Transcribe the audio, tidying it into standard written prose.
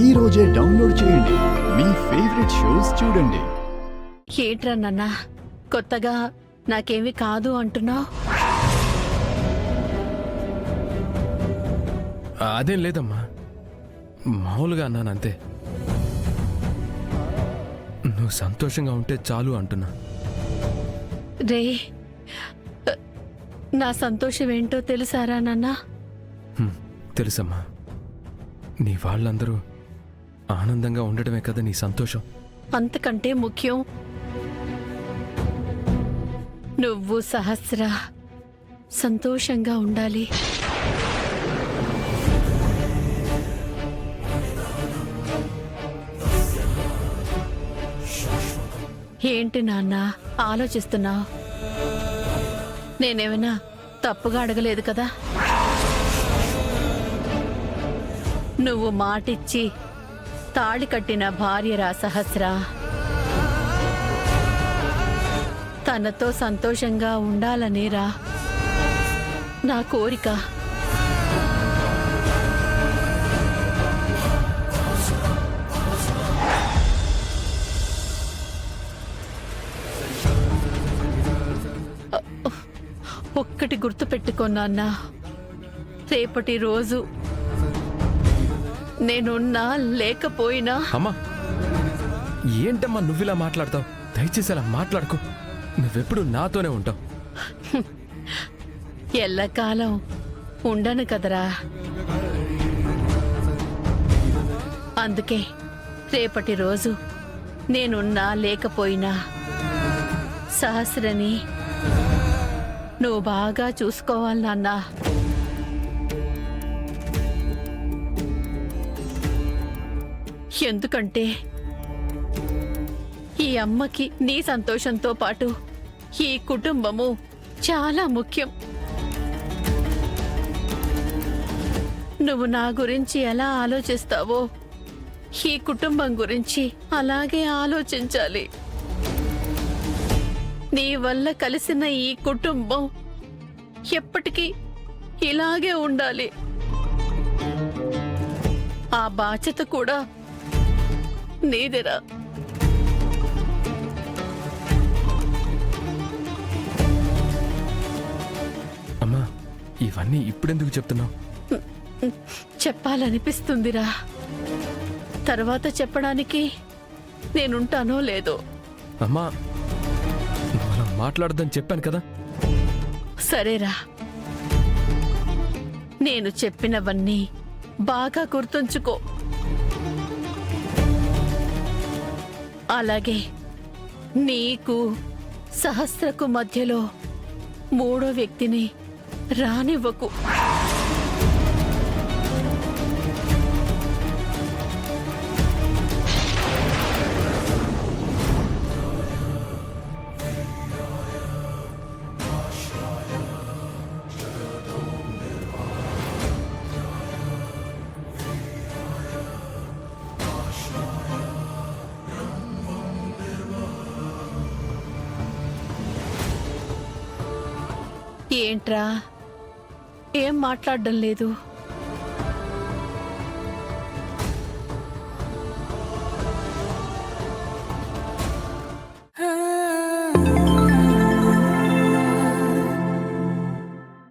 ఈ రోజే డౌన్లోడ్ చేయండి. మీ ఫేవరెట్ షోస్ చూడండి. ఏంట్రా నాన్న కొత్తగా నాకేమి కాదు అంటున్నావు? అదేం లేదమ్మా, మామూలుగా అన్నాను అంతే. నువ్వు సంతోషంగా ఉంటే చాలు అంటున్నా. రే, నా సంతోషం ఏంటో తెలుసారా నాన్న? తెలుసమ్మా, నీ వాళ్ళందరూ ఆనందంగా ఉండటమే కదా నీ సంతోషం. అంతకంటే ముఖ్యం నువ్వు సహస్ర సంతోషంగా ఉండాలి. ఏంటి నాన్న ఆలోచిస్తున్నావు? నేనేమైనా తప్పుగా అడగలేదు కదా? నువ్వు మాటిచ్చి తాళి కట్టిన భార్యరా సహస్ర. తనతో సంతోషంగా ఉండాలనేరా నా కోరిక. ఒక్కటి గుర్తుపెట్టుకున్నా, రేపటి రోజు నేనున్నా లేకపోయినా. అమ్మా, ఏంటమ్మా నువ్విలా మాట్లాడతావు? దయచేసి అలా మాట్లాడుకో. నువ్వెప్పుడు నాతోనే ఉంటావు. ఎల్లకాలం ఉండను కదరా. అందుకే రేపటి రోజు నేనున్నా లేకపోయినా సహస్రని నువ్వు బాగా చూసుకోవాలి నాన్నా. ఎందుకంటే ఈ అమ్మకి నీ సంతోషంతో పాటు ఈ కుటుంబము చాలా ముఖ్యం. నువ్వు నా గురించి ఎలా ఆలోచిస్తావో ఈ కుటుంబం గురించి అలాగే ఆలోచించాలి. నీ వల్ల కలిసిన ఈ కుటుంబం ఎప్పటికీ ఇలాగే ఉండాలి. ఆ బాధ్యత కూడా నీదేరా. అమ్మా, ఇవన్నీ ఇప్పుడెందుకు చెప్తున్నావు? చెప్పాలనిపిస్తుందిరా. తర్వాత చెప్పడానికి నేనుంటానో లేదో. అమ్మా, నువ్వు అలా మాట్లాడొద్దని చెప్పాను కదా. సరేరా, నేను చెప్పినవన్నీ బాగా గుర్తుంచుకో. అలాగే నీకు సహస్రకు మధ్యలో మూడో వ్యక్తిని రానివ్వకు. ఏంట్రా, ఏం మాట్లాడడం లేదు?